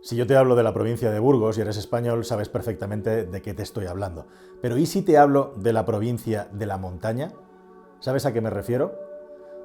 Si yo te hablo de la provincia de Burgos y eres español, sabes perfectamente de qué te estoy hablando. Pero ¿y si te hablo de la provincia de la montaña? ¿Sabes a qué me refiero?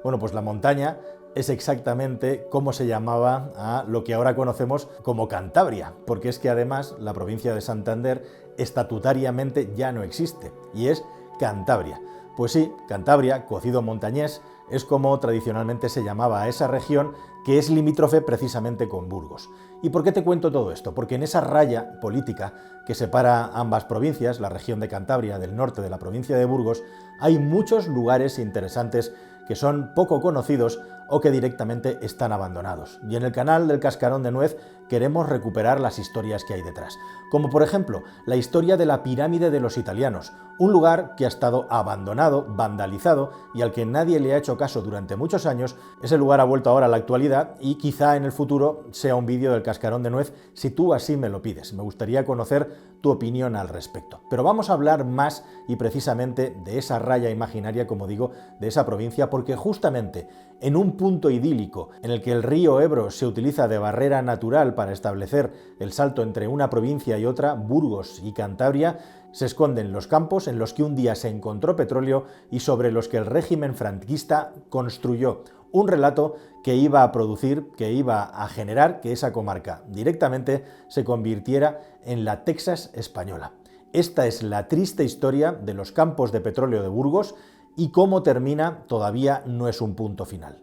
Bueno, pues la montaña es exactamente como se llamaba a lo que ahora conocemos como Cantabria, porque es que además la provincia de Santander estatutariamente ya no existe, y es Cantabria. Pues sí, Cantabria, cocido montañés, es como tradicionalmente se llamaba a esa región que es limítrofe precisamente con Burgos. ¿Y por qué te cuento todo esto? Porque en esa raya política que separa ambas provincias, la región de Cantabria del norte de la provincia de Burgos, hay muchos lugares interesantes que son poco conocidos o que directamente están abandonados. Y en el canal del Cascarón de Nuez queremos recuperar las historias que hay detrás. Como por ejemplo, la historia de la pirámide de los italianos, un lugar que ha estado abandonado, vandalizado y al que nadie le ha hecho caso durante muchos años. Ese lugar ha vuelto ahora a la actualidad y quizá en el futuro sea un vídeo del Cascarón de Nuez si tú así me lo pides. Me gustaría conocer tu opinión al respecto. Pero vamos a hablar más y precisamente de esa raya imaginaria, como digo, de esa provincia, porque justamente en un punto idílico en el que el río Ebro se utiliza de barrera natural para establecer el salto entre una provincia y otra, Burgos y Cantabria, se esconden los campos en los que un día se encontró petróleo y sobre los que el régimen franquista construyó un relato que iba a producir, que iba a generar que esa comarca directamente se convirtiera en la Texas española. Esta es la triste historia de los campos de petróleo de Burgos y cómo termina todavía no es un punto final.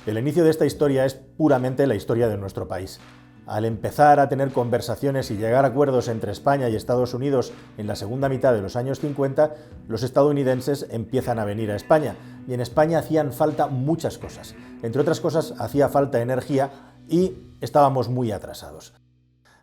El inicio de esta historia es puramente la historia de nuestro país. Al empezar a tener conversaciones y llegar a acuerdos entre España y Estados Unidos en la segunda mitad de los años 50, los estadounidenses empiezan a venir a España. Y en España hacían falta muchas cosas. Entre otras cosas, hacía falta energía y estábamos muy atrasados.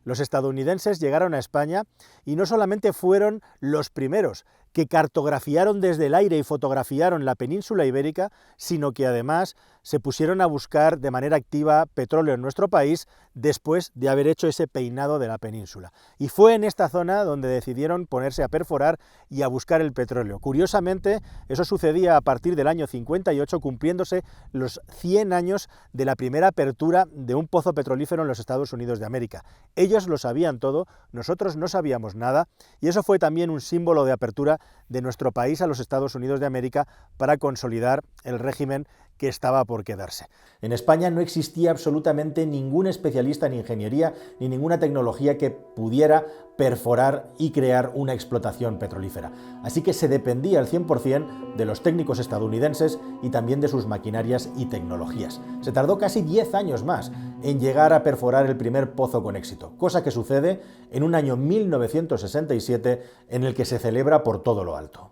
Los estadounidenses llegaron a España y no solamente fueron los primeros que cartografiaron desde el aire y fotografiaron la península ibérica, sino que además se pusieron a buscar de manera activa petróleo en nuestro país después de haber hecho ese peinado de la península. Y fue en esta zona donde decidieron ponerse a perforar y a buscar el petróleo. Curiosamente, eso sucedía a partir del año 58, cumpliéndose los 100 años de la primera apertura de un pozo petrolífero en los Estados Unidos de América. Ellos lo sabían todo, nosotros no sabíamos nada, y eso fue también un símbolo de apertura de nuestro país a los Estados Unidos de América para consolidar el régimen que estaba por quedarse. En España no existía absolutamente ningún especialista en ingeniería ni ninguna tecnología que pudiera perforar y crear una explotación petrolífera. Así que se dependía al 100% de los técnicos estadounidenses y también de sus maquinarias y tecnologías. Se tardó casi 10 años más en llegar a perforar el primer pozo con éxito, cosa que sucede en un año 1967 en el que se celebra por todo lo alto.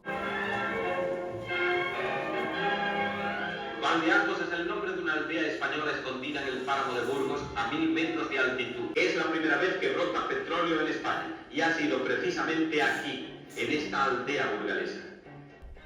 Valdearcos es el nombre de una aldea española escondida en el páramo de Burgos a 1000 metros de altitud. Es la primera vez que brota petróleo en España y ha sido precisamente aquí, en esta aldea burgalesa.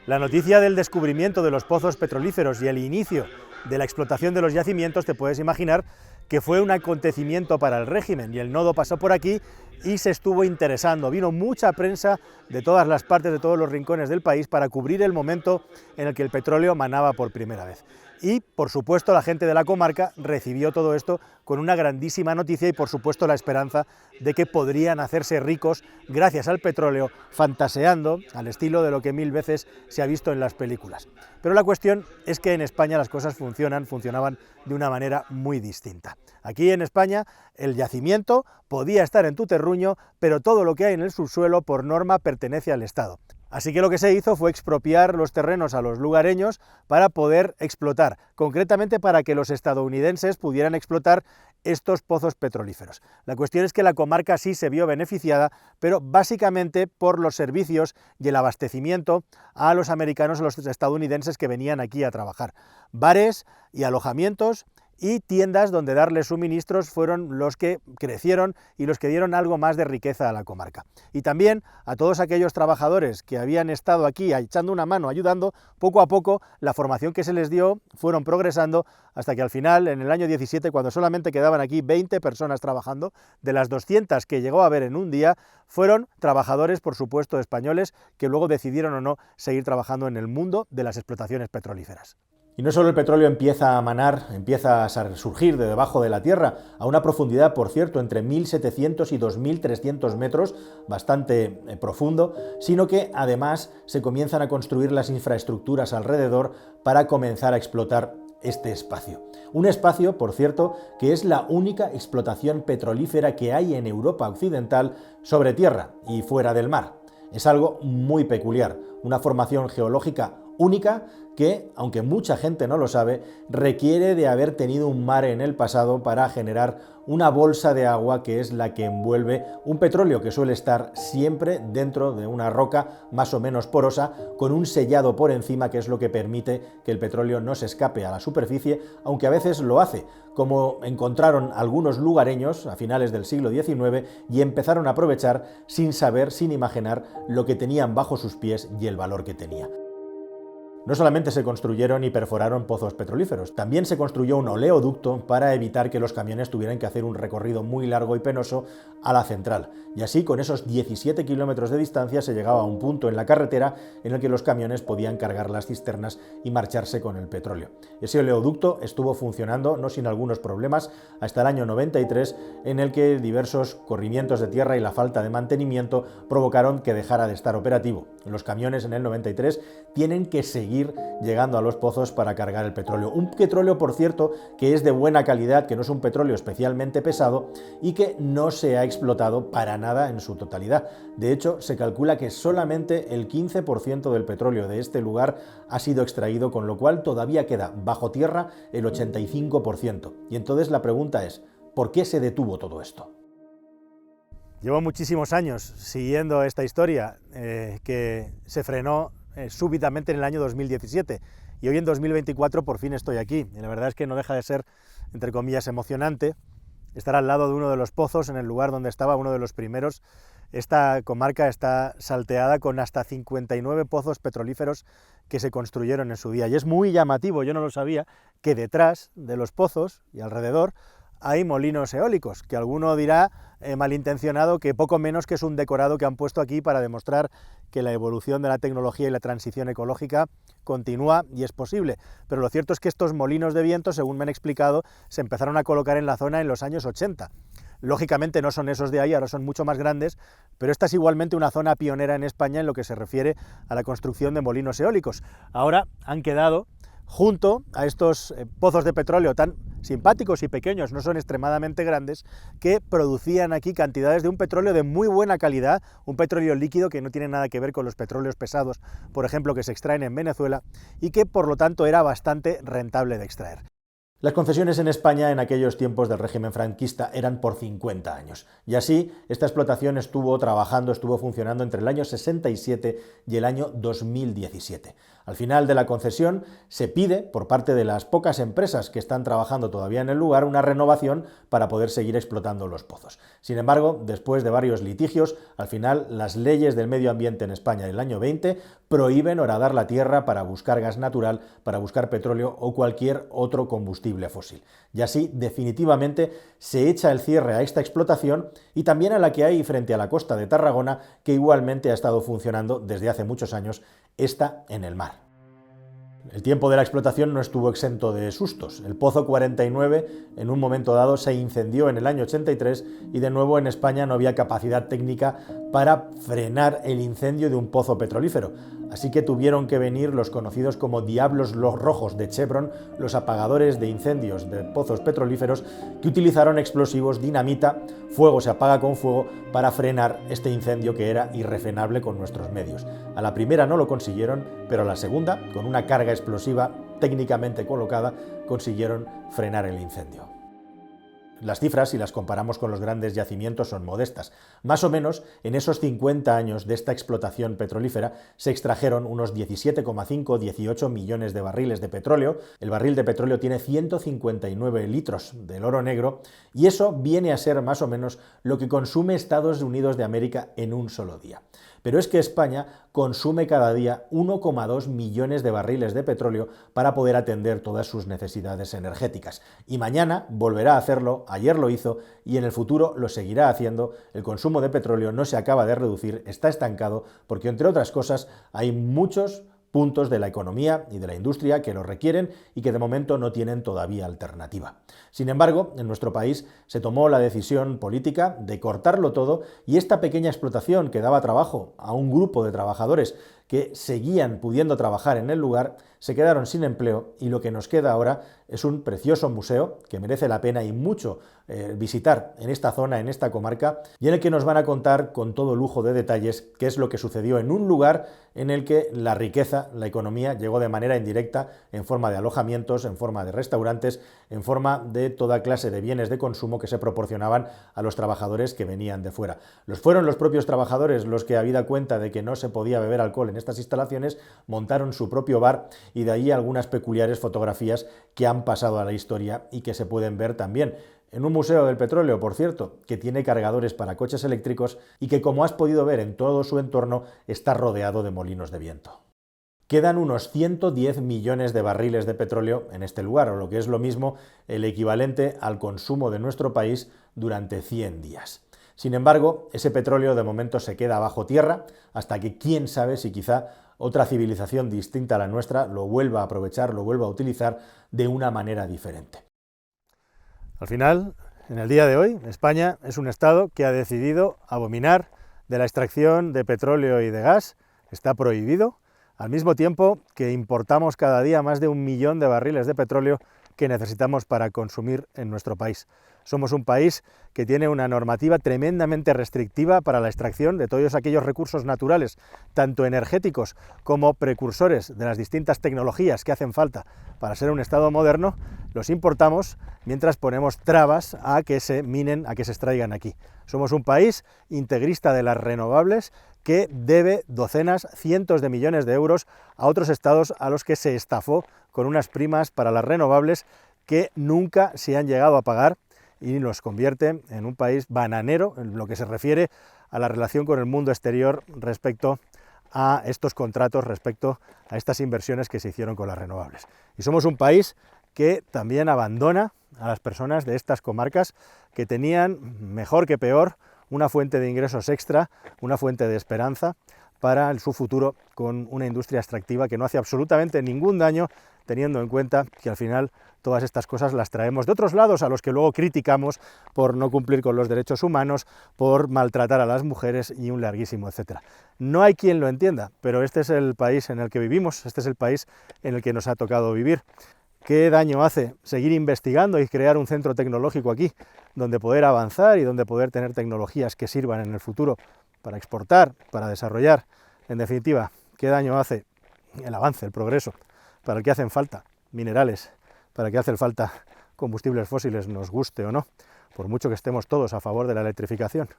La noticia del descubrimiento de los pozos petrolíferos y el inicio de la explotación de los yacimientos, te puedes imaginar que fue un acontecimiento para el régimen, y el nodo pasó por aquí y se estuvo interesando. Vino mucha prensa de todas las partes, de todos los rincones del país para cubrir el momento en el que el petróleo manaba por primera vez. Y, por supuesto, la gente de la comarca recibió todo esto con una grandísima noticia y, por supuesto, la esperanza de que podrían hacerse ricos gracias al petróleo, fantaseando al estilo de lo que 1000 veces se ha visto en las películas. Pero la cuestión es que en España las cosas funcionaban de una manera muy distinta. Aquí en España el yacimiento podía estar en tu terruño, pero todo lo que hay en el subsuelo por norma pertenece al Estado. Así que lo que se hizo fue expropiar los terrenos a los lugareños para poder explotar, concretamente para que los estadounidenses pudieran explotar estos pozos petrolíferos. La cuestión es que la comarca sí se vio beneficiada, pero básicamente por los servicios y el abastecimiento a los americanos, a los estadounidenses que venían aquí a trabajar. Bares y alojamientos y tiendas donde darles suministros fueron los que crecieron y los que dieron algo más de riqueza a la comarca. Y también a todos aquellos trabajadores que habían estado aquí echando una mano, ayudando, poco a poco la formación que se les dio fueron progresando hasta que al final, en el año 17, cuando solamente quedaban aquí 20 personas trabajando, de las 200 que llegó a haber en un día, fueron trabajadores, por supuesto, españoles, que luego decidieron o no seguir trabajando en el mundo de las explotaciones petrolíferas. Y no solo el petróleo empieza a manar, empieza a surgir de debajo de la tierra, a una profundidad, por cierto, entre 1.700 y 2.300 metros, bastante profundo, sino que además se comienzan a construir las infraestructuras alrededor para comenzar a explotar este espacio. Un espacio, por cierto, que es la única explotación petrolífera que hay en Europa occidental sobre tierra y fuera del mar. Es algo muy peculiar, una formación geológica única que, aunque mucha gente no lo sabe, requiere de haber tenido un mar en el pasado para generar una bolsa de agua que es la que envuelve un petróleo que suele estar siempre dentro de una roca más o menos porosa, con un sellado por encima que es lo que permite que el petróleo no se escape a la superficie, aunque a veces lo hace, como encontraron algunos lugareños a finales del siglo XIX y empezaron a aprovechar sin saber, sin imaginar lo que tenían bajo sus pies y el valor que tenía. No solamente se construyeron y perforaron pozos petrolíferos, también se construyó un oleoducto para evitar que los camiones tuvieran que hacer un recorrido muy largo y penoso a la central. Y así, con esos 17 kilómetros de distancia, se llegaba a un punto en la carretera en el que los camiones podían cargar las cisternas y marcharse con el petróleo. Ese oleoducto estuvo funcionando, no sin algunos problemas, hasta el año 93, en el que diversos corrimientos de tierra y la falta de mantenimiento provocaron que dejara de estar operativo. Los camiones en el 93 tienen que seguir llegando a los pozos para cargar el petróleo. Un petróleo, por cierto, que es de buena calidad, que no es un petróleo especialmente pesado y que no se ha explotado para nada en su totalidad. De hecho, se calcula que solamente el 15% del petróleo de este lugar ha sido extraído, con lo cual todavía queda bajo tierra el 85%. Y entonces la pregunta es, ¿por qué se detuvo todo esto? Llevo muchísimos años siguiendo esta historia que se frenó súbitamente en el año 2017 y hoy en 2024 por fin estoy aquí y la verdad es que no deja de ser, entre comillas, emocionante estar al lado de uno de los pozos, en el lugar donde estaba uno de los primeros. Esta comarca está salteada con hasta 59 pozos petrolíferos que se construyeron en su día y es muy llamativo, yo no lo sabía, que detrás de los pozos y alrededor hay molinos eólicos, que alguno dirá malintencionado que poco menos que es un decorado que han puesto aquí para demostrar que la evolución de la tecnología y la transición ecológica continúa y es posible. Pero lo cierto es que estos molinos de viento, según me han explicado, se empezaron a colocar en la zona en los años 80. Lógicamente no son esos de ahí, ahora son mucho más grandes, pero esta es igualmente una zona pionera en España en lo que se refiere a la construcción de molinos eólicos. Ahora han quedado junto a estos pozos de petróleo tan simpáticos y pequeños, no son extremadamente grandes, que producían aquí cantidades de un petróleo de muy buena calidad, un petróleo líquido que no tiene nada que ver con los petróleos pesados, por ejemplo, que se extraen en Venezuela, y que por lo tanto era bastante rentable de extraer. Las concesiones en España en aquellos tiempos del régimen franquista eran por 50 años, y así esta explotación estuvo funcionando entre el año 67 y el año 2017. Al final de la concesión se pide, por parte de las pocas empresas que están trabajando todavía en el lugar, una renovación para poder seguir explotando los pozos. Sin embargo, después de varios litigios, al final las leyes del medio ambiente en España del año 20 prohíben horadar la tierra para buscar gas natural, para buscar petróleo o cualquier otro combustible fósil. Y así, definitivamente, se echa el cierre a esta explotación y también a la que hay frente a la costa de Tarragona, que igualmente ha estado funcionando desde hace muchos años, esta en el mar. El tiempo de la explotación no estuvo exento de sustos. El Pozo 49 en un momento dado se incendió en el año 83 y de nuevo en España no había capacidad técnica para frenar el incendio de un pozo petrolífero. Así que tuvieron que venir los conocidos como Diablos Rojos de Chevron, los apagadores de incendios de pozos petrolíferos, que utilizaron explosivos, dinamita, fuego se apaga con fuego, para frenar este incendio que era irrefrenable con nuestros medios. A la primera no lo consiguieron, pero a la segunda, con una carga explosiva técnicamente colocada, consiguieron frenar el incendio. Las cifras, si las comparamos con los grandes yacimientos, son modestas. Más o menos, en esos 50 años de esta explotación petrolífera, se extrajeron unos 17,5-18 millones de barriles de petróleo. El barril de petróleo tiene 159 litros del oro negro, y eso viene a ser más o menos lo que consume Estados Unidos de América en un solo día. Pero es que España consume cada día 1,2 millones de barriles de petróleo para poder atender todas sus necesidades energéticas. Y mañana volverá a hacerlo, ayer lo hizo y en el futuro lo seguirá haciendo. El consumo de petróleo no se acaba de reducir, está estancado porque, entre otras cosas, hay muchos puntos de la economía y de la industria que lo requieren y que de momento no tienen todavía alternativa. Sin embargo, en nuestro país se tomó la decisión política de cortarlo todo y esta pequeña explotación que daba trabajo a un grupo de trabajadores que seguían pudiendo trabajar en el lugar, se quedaron sin empleo y lo que nos queda ahora es un precioso museo que merece la pena y mucho visitar en esta zona, en esta comarca, y en el que nos van a contar con todo lujo de detalles qué es lo que sucedió en un lugar en el que la riqueza, la economía, llegó de manera indirecta en forma de alojamientos, en forma de restaurantes, en forma de toda clase de bienes de consumo que se proporcionaban a los trabajadores que venían de fuera. Fueron los propios trabajadores los que, habida cuenta de que no se podía beber alcohol en estas instalaciones, montaron su propio bar, y de ahí algunas peculiares fotografías que han pasado a la historia y que se pueden ver también en un museo del petróleo, por cierto, que tiene cargadores para coches eléctricos y que, como has podido ver en todo su entorno, está rodeado de molinos de viento. Quedan unos 110 millones de barriles de petróleo en este lugar, o lo que es lo mismo, el equivalente al consumo de nuestro país durante 100 días. Sin embargo, ese petróleo de momento se queda bajo tierra hasta que quién sabe si quizá otra civilización distinta a la nuestra lo vuelva a aprovechar, lo vuelva a utilizar de una manera diferente. Al final, en el día de hoy, España es un Estado que ha decidido abominar de la extracción de petróleo y de gas. Está prohibido, al mismo tiempo que importamos cada día más de 1 millón de barriles de petróleo que necesitamos para consumir en nuestro país. Somos un país que tiene una normativa tremendamente restrictiva para la extracción de todos aquellos recursos naturales, tanto energéticos como precursores de las distintas tecnologías que hacen falta para ser un Estado moderno. Los importamos mientras ponemos trabas a que se minen, a que se extraigan aquí. Somos un país integrista de las renovables que debe docenas, cientos de millones de euros a otros estados a los que se estafó con unas primas para las renovables que nunca se han llegado a pagar, y nos convierte en un país bananero en lo que se refiere a la relación con el mundo exterior respecto a estos contratos, respecto a estas inversiones que se hicieron con las renovables. Y somos un país que también abandona a las personas de estas comarcas que tenían, mejor que peor, una fuente de ingresos extra, una fuente de esperanza para su futuro con una industria extractiva que no hace absolutamente ningún daño, teniendo en cuenta que al final todas estas cosas las traemos de otros lados a los que luego criticamos por no cumplir con los derechos humanos, por maltratar a las mujeres y un larguísimo etcétera. No hay quien lo entienda, pero este es el país en el que vivimos, este es el país en el que nos ha tocado vivir. ¿Qué daño hace seguir investigando y crear un centro tecnológico aquí, donde poder avanzar y donde poder tener tecnologías que sirvan en el futuro para exportar, para desarrollar? En definitiva, ¿qué daño hace el avance, el progreso, para el que hacen falta minerales, para el que hacen falta combustibles fósiles, nos guste o no, por mucho que estemos todos a favor de la electrificación,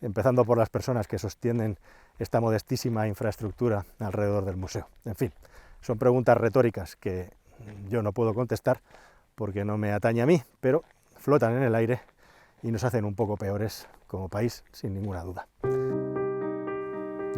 empezando por las personas que sostienen esta modestísima infraestructura alrededor del museo? En fin, son preguntas retóricas que yo no puedo contestar porque no me atañe a mí, pero flotan en el aire y nos hacen un poco peores como país, sin ninguna duda.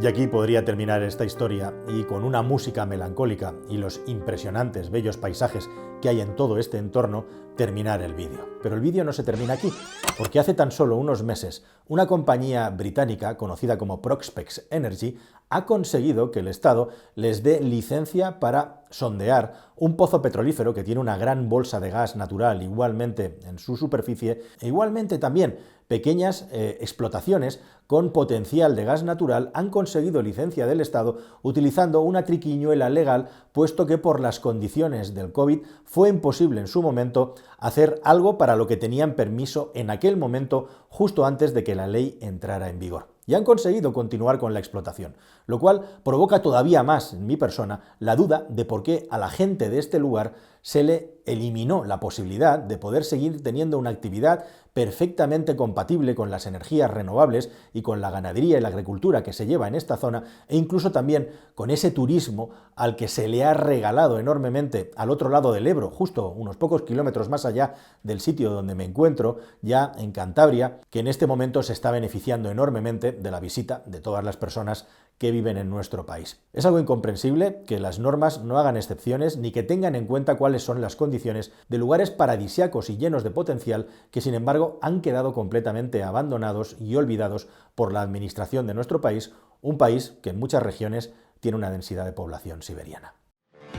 Y aquí podría terminar esta historia, y con una música melancólica y los impresionantes, bellos paisajes que hay en todo este entorno, terminar el vídeo. Pero el vídeo no se termina aquí, porque hace tan solo unos meses una compañía británica conocida como Prospex Energy ha conseguido que el Estado les dé licencia para sondear un pozo petrolífero que tiene una gran bolsa de gas natural igualmente en su superficie, e igualmente también pequeñas explotaciones con potencial de gas natural han conseguido licencia del Estado utilizando una triquiñuela legal, puesto que por las condiciones del COVID fue imposible en su momento hacer algo para lo que tenían permiso en aquel momento, justo antes de que la ley entrara en vigor. Y han conseguido continuar con la explotación, lo cual provoca todavía más en mi persona la duda de por qué a la gente de este lugar se le eliminó la posibilidad de poder seguir teniendo una actividad perfectamente compatible con las energías renovables y con la ganadería y la agricultura que se lleva en esta zona, e incluso también con ese turismo al que se le ha regalado enormemente al otro lado del Ebro, justo unos pocos kilómetros más allá del sitio donde me encuentro, ya en Cantabria, que en este momento se está beneficiando enormemente de la visita de todas las personas que viven en nuestro país. Es algo incomprensible que las normas no hagan excepciones ni que tengan en cuenta cuáles son las condiciones de lugares paradisíacos y llenos de potencial que, sin embargo, han quedado completamente abandonados y olvidados por la administración de nuestro país, un país que en muchas regiones tiene una densidad de población siberiana.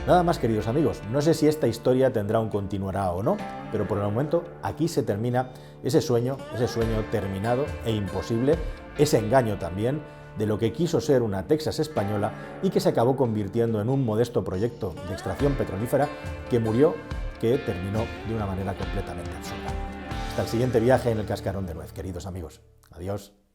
Nada más, queridos amigos, no sé si esta historia tendrá un continuará o no, pero por el momento aquí se termina ese sueño terminado e imposible, ese engaño también, de lo que quiso ser una Texas española y que se acabó convirtiendo en un modesto proyecto de extracción petrolífera que murió, que terminó de una manera completamente absurda. Hasta el siguiente viaje en el cascarón de nuez, queridos amigos. Adiós.